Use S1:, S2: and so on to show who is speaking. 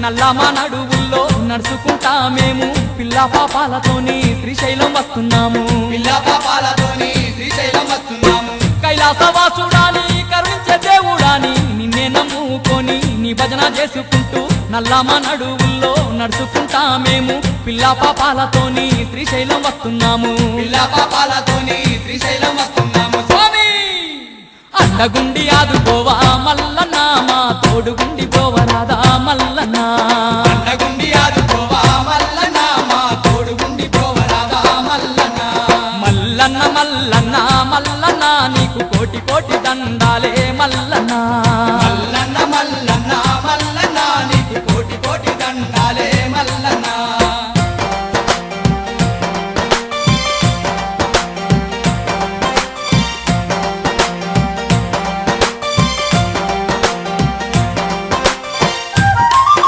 S1: నల్లమా నడువుల్లో నడుచుకుంటా మేము పిల్ల పాపాలతోని శ్రీశైలం వస్తున్నాము.
S2: పిల్ల పాపాలతోని శ్రీశైలం వస్తున్నాము.
S1: కైలాసవాసుడాని కరుణించే దేవుడాని నిన్నే నమ్ముకొని నీ భజన చేసుకుంటూ నల్లమా నడువుల్లో నడుచుకుంటా మేము పిల్ల పాపాలతోని శ్రీశైలం వస్తున్నాము.
S2: పిల్ల పాపాలతోని శ్రీశైలం వస్తున్నాము.
S1: స్వామి అండగుండి ఆదుకోవా మల్లన్న మా తోడుగుండి పోవరాదా మల్లన్న.
S2: అండగుండి ఆదుకోవా మల్లన్న మా తోడుగుండి పోవరాదా మల్లన్న.
S1: మల్లన్న మల్లన్న మల్లన్న నీకు కోటి కోటి దండాలే